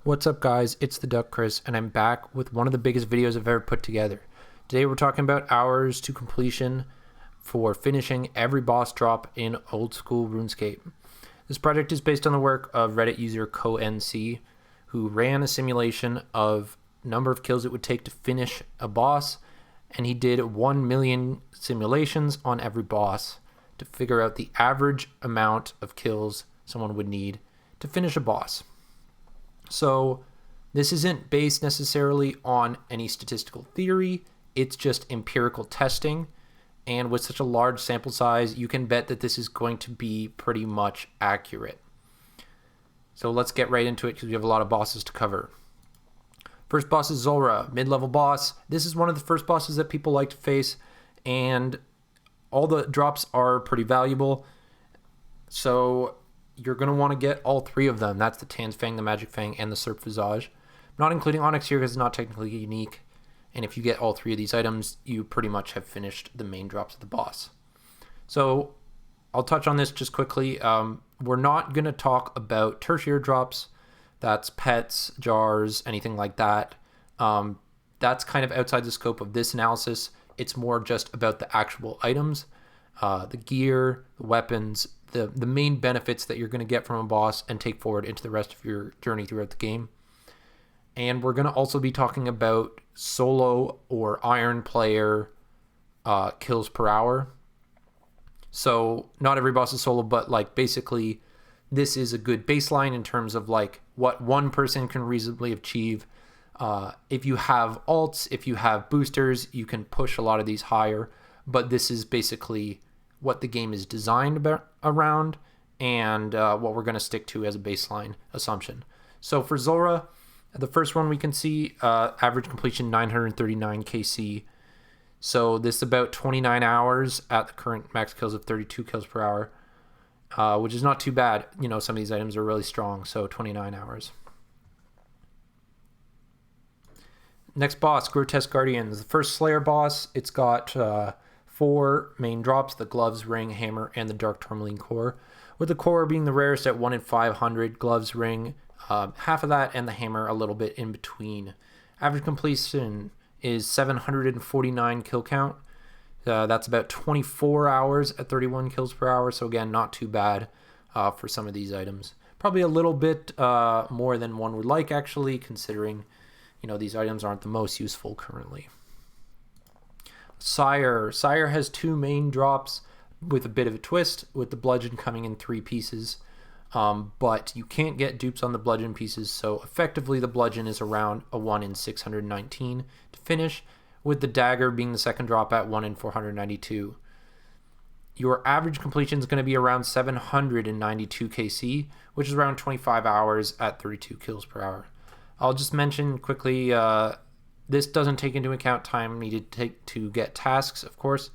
What's up guys, it's TheDuckChris and I'm back with one of the biggest videos I've ever put together. Today we're talking about hours to completion for finishing every boss drop in old school RuneScape. This project is based on the work of Reddit user CoNC, who ran a simulation of number of kills it would take to finish a boss, and he did 1 million simulations on every boss to figure out the average amount of kills someone would need to finish a boss. So this isn't based necessarily on any statistical theory, it's just empirical testing, and with such a large sample size, you can bet that this is going to be pretty much accurate. So let's get right into it because we have a lot of bosses to cover. First boss is Zorra, mid-level boss. This is one of the first bosses that people like to face, and all the drops are pretty valuable. So you're going to want to get all three of them. That's the Tan's Fang, the Magic Fang, and the Serp Visage. I'm not including Onyx here because it's not technically unique. And if you get all three of these items, you pretty much have finished the main drops of the boss. So I'll touch on this just quickly. We're not going to talk about tertiary drops. That's pets, jars, anything like that. That's kind of outside the scope of this analysis. It's more just about the actual items, the gear, the weapons, the main benefits that you're going to get from a boss and take forward into the rest of your journey throughout the game. And we're going to also be talking about solo or iron player kills per hour. So not every boss is solo, but like basically this is a good baseline in terms of like what one person can reasonably achieve. If you have alts, if you have boosters, you can push a lot of these higher, but this is basically what the game is designed around and what we're going to stick to as a baseline assumption. So for Zorra, the first one we can see, average completion 939 KC. So this is about 29 hours at the current max kills of 32 kills per hour, which is not too bad. You know, some of these items are really strong, so 29 hours. Next boss, Grotesque Guardians. The first Slayer boss, it's got 4 main drops, the gloves, ring, hammer, and the dark tourmaline core. With the core being the rarest at 1 in 500, gloves, ring, half of that, and the hammer a little bit in between. Average completion is 749 kill count. That's about 24 hours at 31 kills per hour, so again, not too bad for some of these items. Probably a little bit more than one would like, actually, considering these items aren't the most useful currently. Sire has 2 main drops with a bit of a twist, with the bludgeon coming in 3 pieces. But you can't get dupes on the bludgeon pieces, so effectively the bludgeon is around a 1 in 619 to finish, with the dagger being the second drop at 1 in 492. Your average completion is going to be around 792 KC, which is around 25 hours at 32 kills per hour. I'll just mention quickly, this doesn't take into account time needed to get tasks, of course.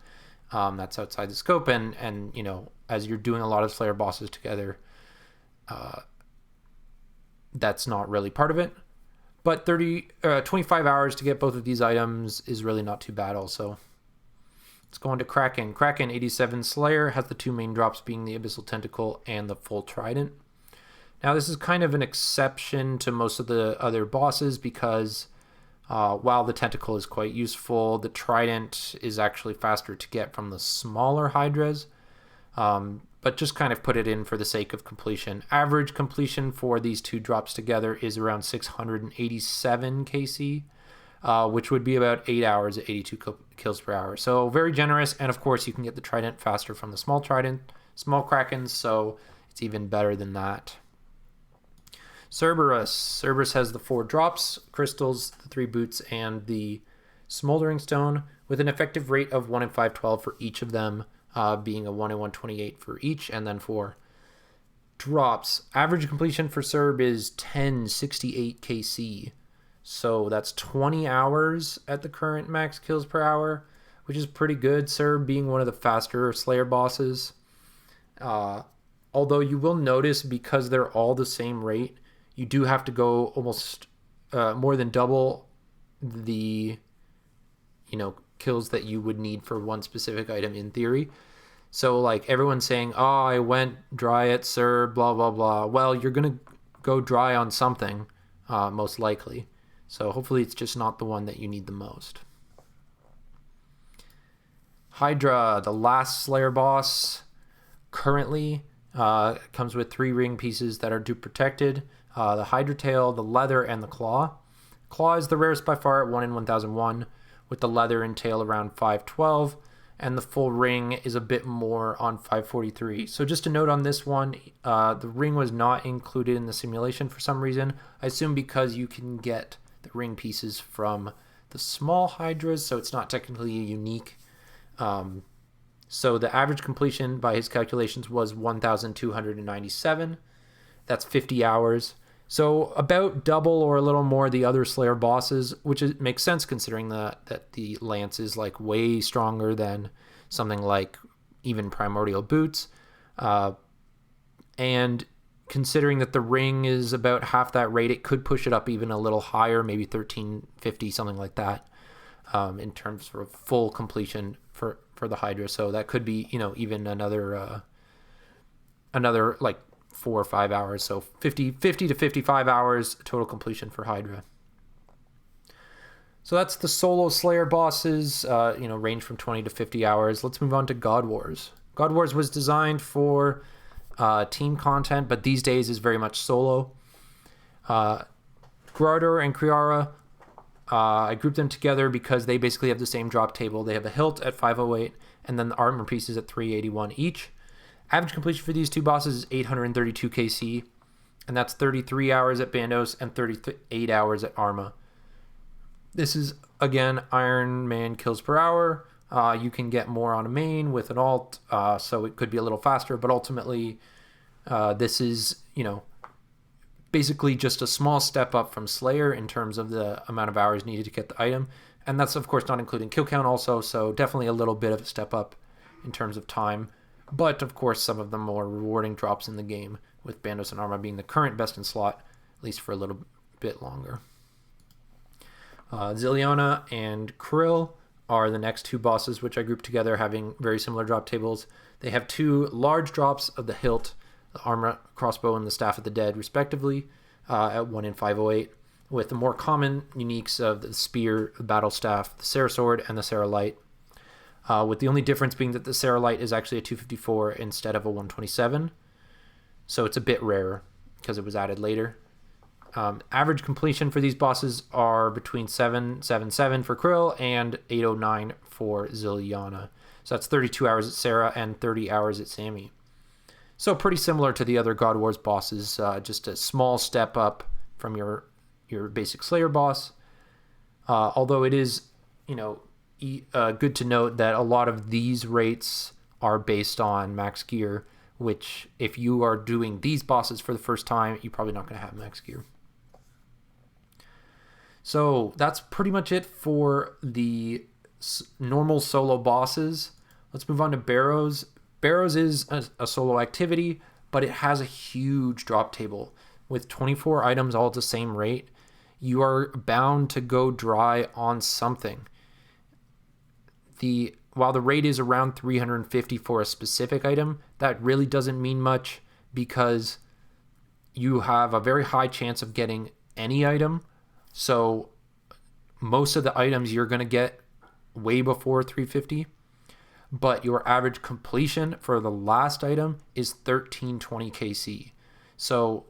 That's outside the scope, and as you're doing a lot of Slayer bosses together, that's not really part of it. But 25 hours to get both of these items is really not too bad also. Let's go on to Kraken. Kraken 87 Slayer has the 2 main drops being the Abyssal Tentacle and the Full Trident. Now this is kind of an exception to most of the other bosses because while the Tentacle is quite useful, the Trident is actually faster to get from the smaller Hydras. But just kind of put it in for the sake of completion. Average completion for these 2 drops together is around 687 KC, which would be about 8 hours at 82 kills per hour. So very generous, and of course you can get the Trident faster from the small Krakens, so it's even better than that. Cerberus has the 4 drops, crystals, the 3 boots, and the smoldering stone, with an effective rate of 1 in 512 for each of them, being a 1 in 128 for each, and then 4 drops. Average completion for Cerb is 1068 KC, so that's 20 hours at the current max kills per hour, which is pretty good. Cerb being one of the faster Slayer bosses. Although you will notice, because they're all the same rate, you do have to go almost more than double the kills that you would need for one specific item in theory. So like everyone's saying, oh, I went dry at Sir, blah, blah, blah. Well, you're going to go dry on something. most likely. So hopefully it's just not the one that you need the most. Hydra, the last Slayer boss, currently comes with 3 ring pieces that are dupe protected. The Hydra tail, the leather, and the claw. Claw is the rarest by far at 1 in 1001, with the leather and tail around 512, and the full ring is a bit more on 543. So just a note on this one, the ring was not included in the simulation for some reason. I assume because you can get the ring pieces from the small Hydras, so it's not technically unique. So the average completion by his calculations was 1,297. That's 50 hours. So about double or a little more the other Slayer bosses, which makes sense considering that the lance is like way stronger than something like even Primordial Boots. And considering that the ring is about half that rate, it could push it up even a little higher, maybe 1350, something like that, in terms of full completion for the Hydra. So that could be, even another like 4 or 5 hours. So 50 to 55 hours total completion for Hydra. So that's the solo Slayer bosses, range from 20 to 50 hours. Let's move on to God Wars. God Wars was designed for team content, but these days is very much solo. Grotesque and Krill, I grouped them together because they basically have the same drop table. They have a hilt at 508 and then the armor pieces at 381 each. Average completion for these two bosses is 832 KC, and that's 33 hours at Barrows and 38 hours at Arma. This is, again, Iron Man kills per hour. You can get more on a main with an alt, so it could be a little faster, but ultimately this is, basically just a small step up from Slayer in terms of the amount of hours needed to get the item. And that's, of course, not including kill count also, so definitely a little bit of a step up in terms of time. But, of course, some of the more rewarding drops in the game, with Barrows and Arma being the current best in slot, at least for a little bit longer. Zelda and Krill are the next two bosses, which I grouped together, having very similar drop tables. They have 2 large drops of the hilt, the armor, crossbow, and the staff of the dead, respectively, at 1 in 508, with the more common uniques of the spear, the battle staff, the Sarah sword, and the Sarah light. With the only difference being that the Sarah light is actually a 254 instead of a 127, so it's a bit rarer because it was added later. Average completion for these bosses are between 777 for Krill and 809 for Zelda. So that's 32 hours at Sarah and 30 hours at Sammy. So pretty similar to the other God Wars bosses, just a small step up from your basic Slayer boss. Although it is, good to note that a lot of these rates are based on max gear, which if you are doing these bosses for the first time, you're probably not going to have max gear. So that's pretty much it for the normal solo bosses. Let's move on to Barrows. Barrows is a solo activity, but it has a huge drop table. With 24 items all at the same rate, you are bound to go dry on something. While the rate is around 350 for a specific item, that really doesn't mean much because you have a very high chance of getting any item. So most of the items you're going to get way before 350, but your average completion for the last item is 1320 KC. So,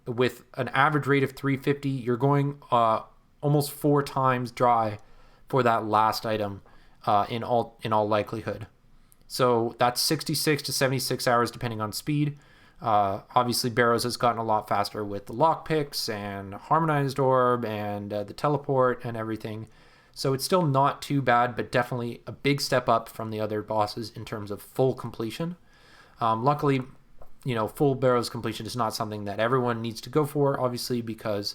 with an average rate of 350, you're going almost 4 times dry for that last item in all likelihood. So that's 66 to 76 hours depending on speed. Obviously, Barrows has gotten a lot faster with the lockpicks and harmonized orb and the teleport and everything. So it's still not too bad, but definitely a big step up from the other bosses in terms of full completion. Luckily, full Barrows completion is not something that everyone needs to go for, obviously, because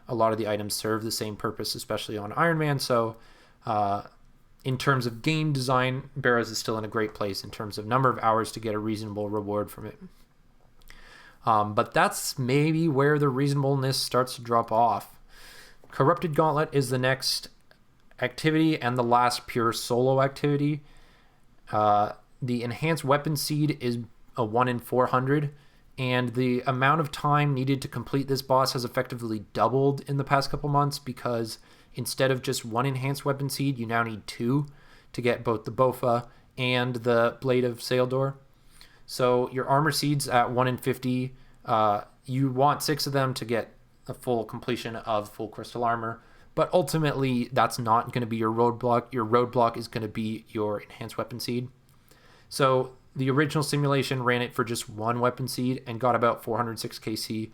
a lot of the items serve the same purpose, especially on Iron Man. So in terms of game design, Barrows is still in a great place in terms of number of hours to get a reasonable reward from it. But that's maybe where the reasonableness starts to drop off. Corrupted Gauntlet is the next activity and the last pure solo activity. The Enhanced Weapon Seed is a 1 in 400 And the amount of time needed to complete this boss has effectively doubled in the past couple months, because instead of just one enhanced weapon seed, you now need 2 to get both the Bofa and the Blade of Saildor. So your armor seeds at 1 in 50, you want 6 of them to get a full completion of full crystal armor. But ultimately, that's not going to be your roadblock. Your roadblock is going to be your enhanced weapon seed. So the original simulation ran it for just 1 weapon seed and got about 406 KC.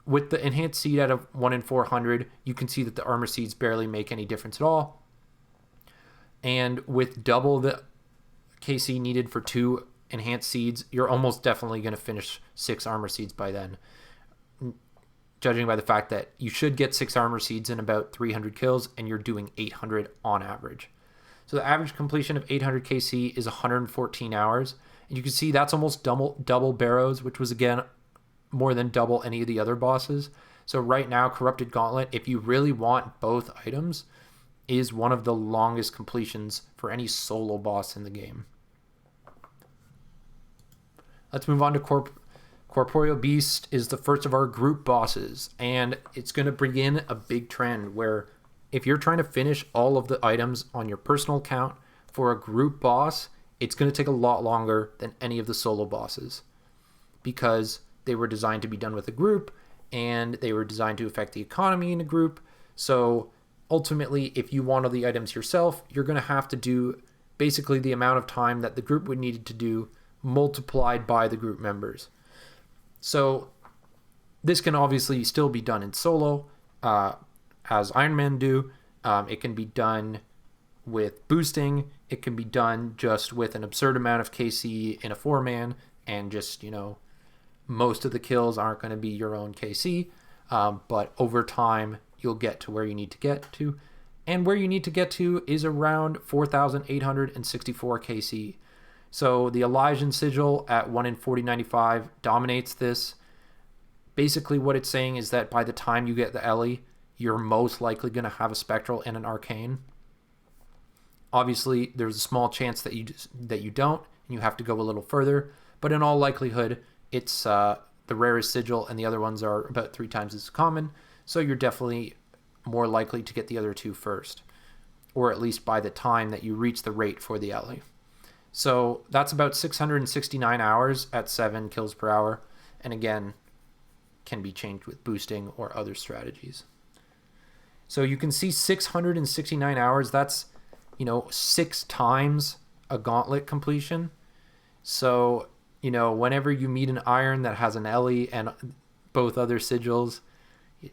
With the enhanced seed at a 1 in 400, you can see that the armor seeds barely make any difference at all. And with double the KC needed for 2 enhanced seeds, you're almost definitely going to finish 6 armor seeds by then, judging by the fact that you should get 6 armor seeds in about 300 kills, and you're doing 800 on average. So the average completion of 800 KC is 114 hours, and you can see that's almost double Barrows, which was again more than double any of the other bosses. So right now, Corrupted Gauntlet, if you really want both items, is one of the longest completions for any solo boss in the game. Let's move on to Corporeal Beast is the first of our group bosses, and it's going to bring in a big trend where if you're trying to finish all of the items on your personal account for a group boss, it's going to take a lot longer than any of the solo bosses, because they were designed to be done with a group, and they were designed to affect the economy in a group. So ultimately, if you want all the items yourself, you're going to have to do basically the amount of time that the group would need to do multiplied by the group members. So this can obviously still be done in solo, as Iron Man do. It can be done with boosting. It can be done just with an absurd amount of KC in a 4-man, and just, most of the kills aren't going to be your own KC, but over time you'll get to where you need to get to, and where you need to get to is around 4,864 KC. So the Elysian Sigil at 1 in 4095 dominates this. Basically what it's saying is that by the time you get the Ellie, you're most likely going to have a Spectral and an Arcane. Obviously, there's a small chance that you don't, and you have to go a little further, but in all likelihood, it's the rarest Sigil, and the other ones are about 3 times as common, so you're definitely more likely to get the other 2 first, or at least by the time that you reach the rate for the Ellie. So that's about 669 hours at 7 kills per hour, and again, can be changed with boosting or other strategies. So you can see 669 hours, that's 6 times a Gauntlet completion. So whenever you meet an Iron that has an Ellie and both other sigils,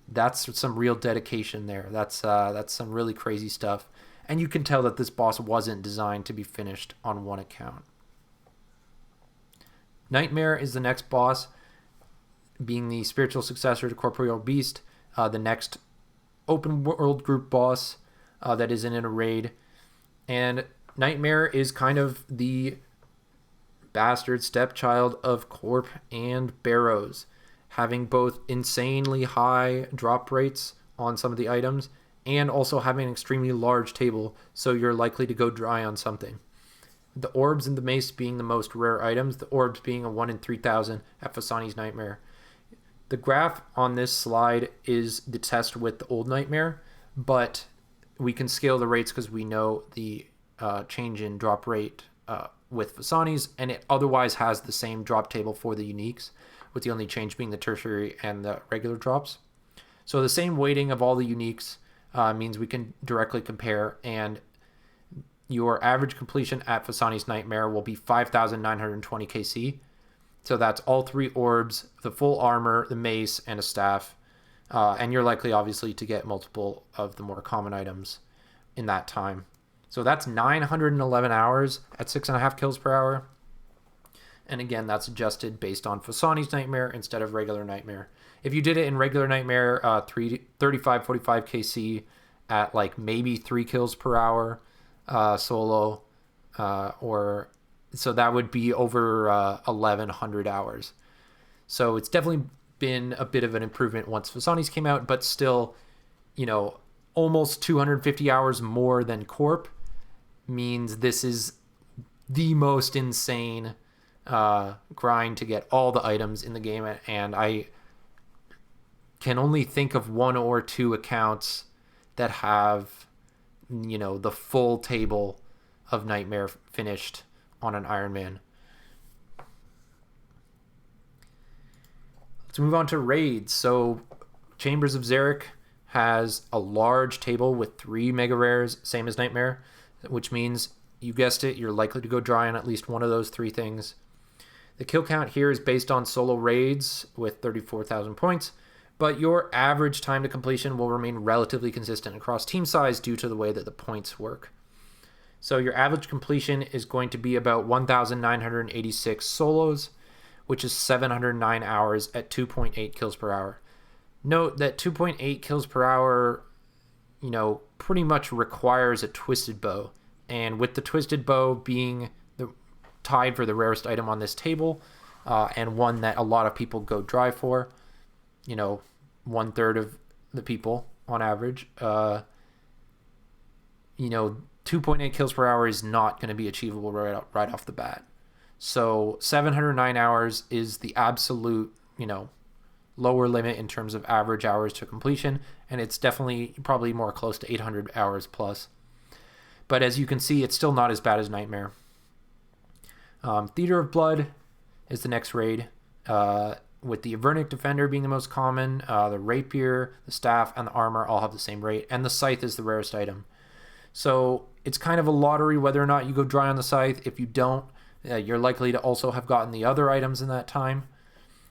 that's some real dedication there. That's some really crazy stuff. And you can tell that this boss wasn't designed to be finished on one account. Nightmare is the next boss, being the spiritual successor to Corporeal Beast, the next open world group boss that isn't in a raid. And Nightmare is kind of the bastard stepchild of Corp and Barrows, having both insanely high drop rates on some of the items and also having an extremely large table, so you're likely to go dry on something. The orbs and the mace being the most rare items, the orbs being a 1 in 3,000 at Fasani's Nightmare. The graph on this slide is the test with the old Nightmare, but we can scale the rates because we know the change in drop rate with Fasani's, and it otherwise has the same drop table for the uniques, with the only change being the tertiary and the regular drops. So the same weighting of all the uniques means we can directly compare, and your average completion at Fasani's Nightmare will be 5,920 KC. So that's all 3 orbs, the full armor, the mace, and a staff. And you're likely, obviously, to get multiple of the more common items in that time. So that's 911 hours at 6.5 kills per hour. And again, that's adjusted based on Fasani's Nightmare instead of regular Nightmare. If you did it in regular Nightmare, 35, 45 KC at like maybe 3 kills per hour solo, so that would be over 1,100 hours. So it's definitely been a bit of an improvement once Fasani's came out, but still, almost 250 hours more than Corp means this is the most insane grind to get all the items in the game, and I can only think of 1 or 2 accounts that have, the full table of Nightmare finished on an Iron Man. Let's move on to raids. So Chambers of Zurich has a large table with 3 mega rares, same as Nightmare, which means, you guessed it, you're likely to go dry on at least one of those 3 things. The kill count here is based on solo raids with 34,000 points, but your average time to completion will remain relatively consistent across team size due to the way that the points work. So your average completion is going to be about 1,986 solos, which is 709 hours at 2.8 kills per hour. Note that 2.8 kills per hour, pretty much requires a twisted bow. And with the twisted bow being tied for the rarest item on this table, and one that a lot of people go dry for, 1/3 of the people on average, 2.8 kills per hour is not going to be achievable right off the bat. So 709 hours is the absolute, lower limit in terms of average hours to completion, and it's definitely probably more close to 800 hours plus. But as you can see, it's still not as bad as Nightmare. Theater of Blood is the next raid, with the Avernic Defender being the most common. The Rapier, the Staff, and the Armor all have the same rate, and the Scythe is the rarest item. So it's kind of a lottery whether or not you go dry on the Scythe. If you don't, you're likely to also have gotten the other items in that time.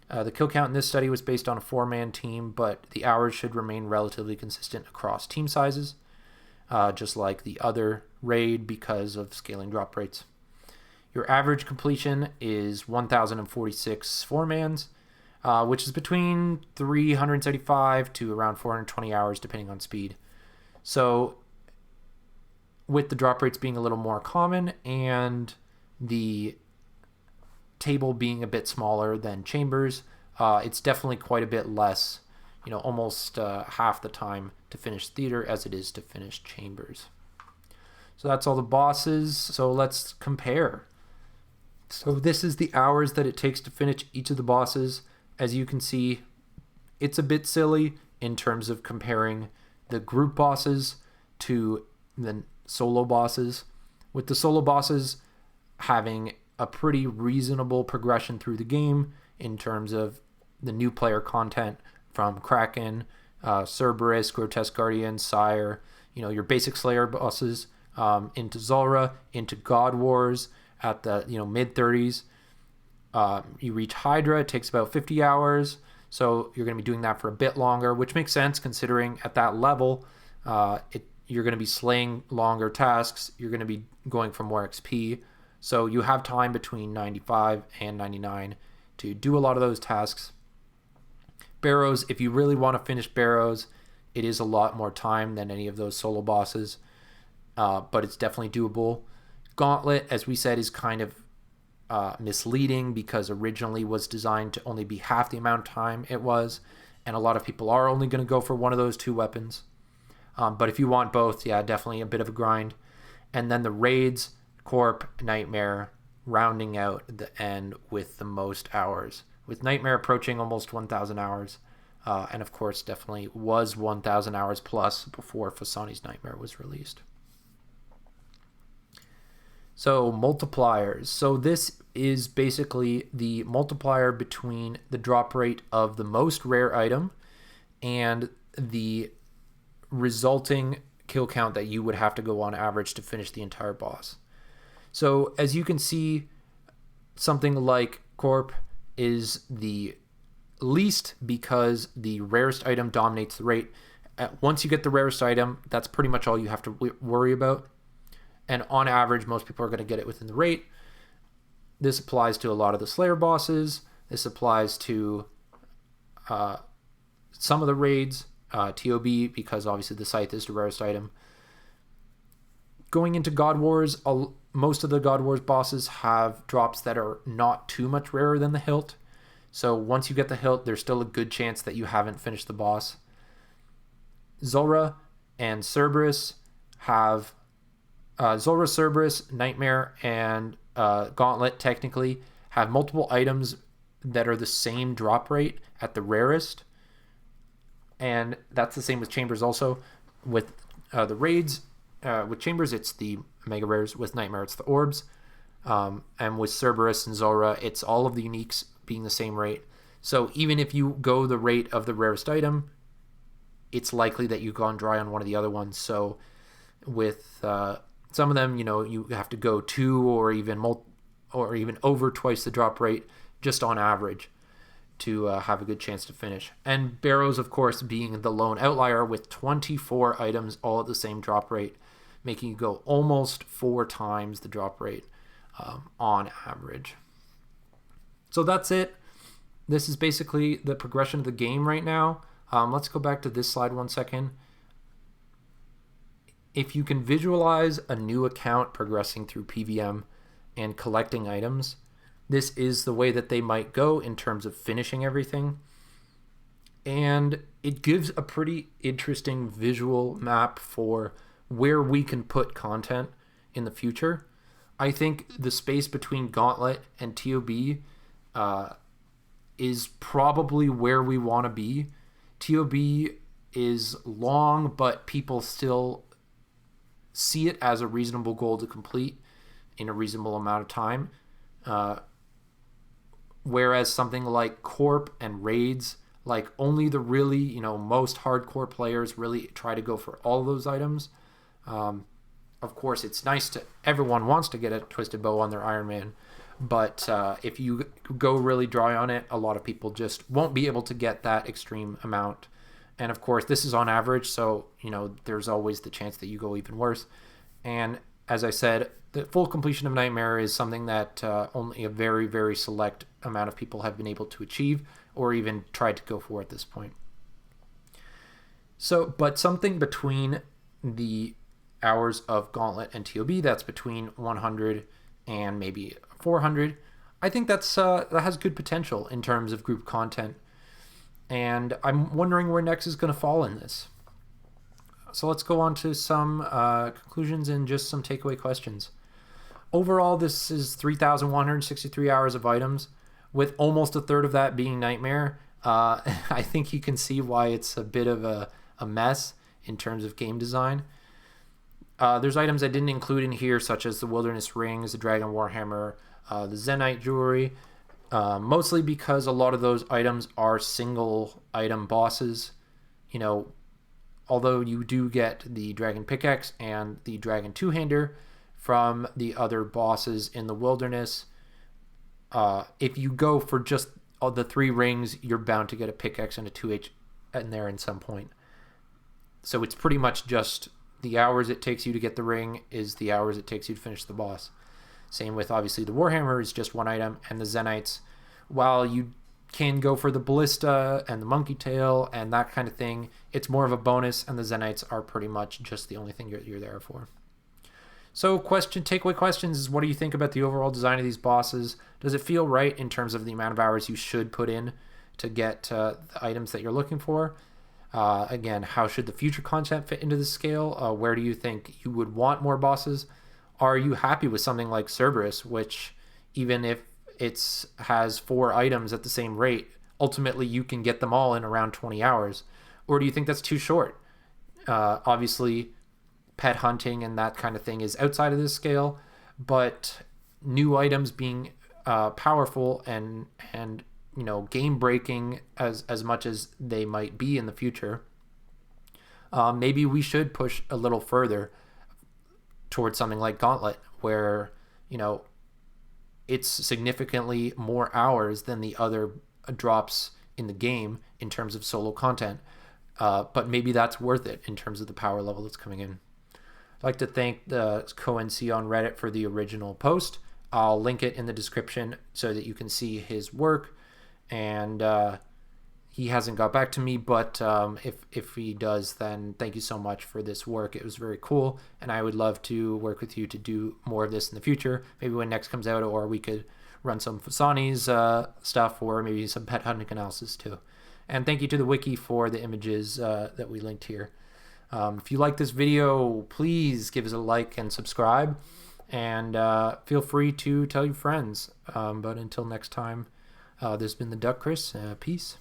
The kill count in this study was based on a 4-man team, but the hours should remain relatively consistent across team sizes, just like the other raid because of scaling drop rates. Your average completion is 1,046 4-mans, which is between 375 to around 420 hours depending on speed. So with the drop rates being a little more common and the table being a bit smaller than Chambers, it's definitely quite a bit less, almost half the time to finish Theater as it is to finish Chambers. So that's all the bosses. So let's compare. So this is the hours that it takes to finish each of the bosses. As you can see, it's a bit silly in terms of comparing the group bosses to the solo bosses, with the solo bosses having a pretty reasonable progression through the game in terms of the new player content from Kraken, Cerberus, Grotesque Guardians, Sire, your basic Slayer bosses, into Zorra, into God Wars at the mid-30s. You reach Hydra, it takes about 50 hours, so you're going to be doing that for a bit longer, which makes sense considering at that level you're going to be slaying longer tasks, you're going to be going for more XP, so you have time between 95 and 99 to do a lot of those tasks. Barrows, if you really want to finish Barrows, it is a lot more time than any of those solo bosses, but it's definitely doable. Gauntlet, as we said, is kind of misleading because originally was designed to only be half the amount of time it was, and a lot of people are only going to go for one of those 2 weapons. But if you want both, yeah, definitely a bit of a grind. And then the raids, Corp, Nightmare, rounding out the end with the most hours, with Nightmare approaching almost 1,000 hours, and of course definitely was 1,000 hours plus before Fasani's Nightmare was released. So multipliers. So this is basically the multiplier between the drop rate of the most rare item and the resulting kill count that you would have to go on average to finish the entire boss. So as you can see, something like Corp is the least because the rarest item dominates the rate. Once you get the rarest item, that's pretty much all you have to worry about. And on average, most people are going to get it within the rate. This applies to a lot of the Slayer bosses. This applies to some of the raids, TOB, because obviously the Scythe is the rarest item. Going into God Wars, most of the God Wars bosses have drops that are not too much rarer than the hilt. So once you get the hilt, there's still a good chance that you haven't finished the boss. Zorra and Cerberus have Zorra, Cerberus, Nightmare, and Gauntlet technically have multiple items that are the same drop rate at the rarest. And that's the same with chambers also. With the raids, with chambers, it's the mega rares. With nightmare, it's the orbs. And with Cerberus and Zorra, it's all of the uniques being the same rate. So even if you go the rate of the rarest item, it's likely that you've gone dry on one of the other ones. So with some of them, you have to go 2 or even over twice the drop rate just on average to have a good chance to finish. And Barrows, of course, being the lone outlier with 24 items all at the same drop rate, making you go almost 4 times the drop rate on average. So that's it. This is basically the progression of the game right now. Let's go back to this slide 1 second. If you can visualize a new account progressing through PVM and collecting items, this is the way that they might go in terms of finishing everything. And it gives a pretty interesting visual map for where we can put content in the future. I think the space between Gauntlet and TOB is probably where we want to be. TOB is long, but people still see it as a reasonable goal to complete in a reasonable amount of time. Whereas something like Corp and Raids, like only the really, most hardcore players really try to go for all those items. Of course, it's nice everyone wants to get a Twisted Bow on their Iron Man, but if you go really dry on it, a lot of people just won't be able to get that extreme amount. And of course, this is on average, so there's always the chance that you go even worse. And as I said, the full completion of Nightmare is something that only a very, very select amount of people have been able to achieve or even tried to go for at this point. So, but something between the hours of Gauntlet and TOB, that's between 100 and maybe 400. I think that has good potential in terms of group content. And I'm wondering where next is going to fall in this. So let's go on to some conclusions and just some takeaway questions. Overall, this is 3,163 hours of items, with almost a third of that being Nightmare. I think you can see why it's a bit of a mess in terms of game design. There's items I didn't include in here, such as the Wilderness Rings, the Dragon Warhammer, the Zenite Jewelry, mostly because a lot of those items are single item bosses. Although you do get the Dragon Pickaxe and the Dragon Two-Hander from the other bosses in the Wilderness, if you go for just the 3 rings, you're bound to get a pickaxe and a 2H in there at some point. So it's pretty much just the hours it takes you to get the ring is the hours it takes you to finish the boss. Same with, obviously, the Warhammer is just 1 item, and the Zenites, while you can go for the Ballista and the Monkey Tail and that kind of thing, it's more of a bonus, and the Zenites are pretty much just the only thing you're there for. So takeaway questions is, what do you think about the overall design of these bosses? Does it feel right in terms of the amount of hours you should put in to get the items that you're looking for? Again, how should the future content fit into the scale? Where do you think you would want more bosses? Are you happy with something like Cerberus, which even if it has 4 items at the same rate, ultimately you can get them all in around 20 hours? Or do you think that's too short? Obviously, pet hunting and that kind of thing is outside of this scale, but new items being powerful and game breaking as much as they might be in the future, maybe we should push a little further towards something like Gauntlet, where it's significantly more hours than the other drops in the game in terms of solo content, but maybe that's worth it in terms of the power level that's coming in. I'd like to thank the CoNC on Reddit for the original post. I'll link it in the description so that you can see his work. And he hasn't got back to me, but if he does, then thank you so much for this work. It was very cool, and I would love to work with you to do more of this in the future. Maybe when next comes out, or we could run some Fasani's stuff, or maybe some pet hunting analysis too. And thank you to the wiki for the images that we linked here. If you like this video, please give us a like and subscribe. And feel free to tell your friends. But until next time, this has been the TheDuckChris. Peace.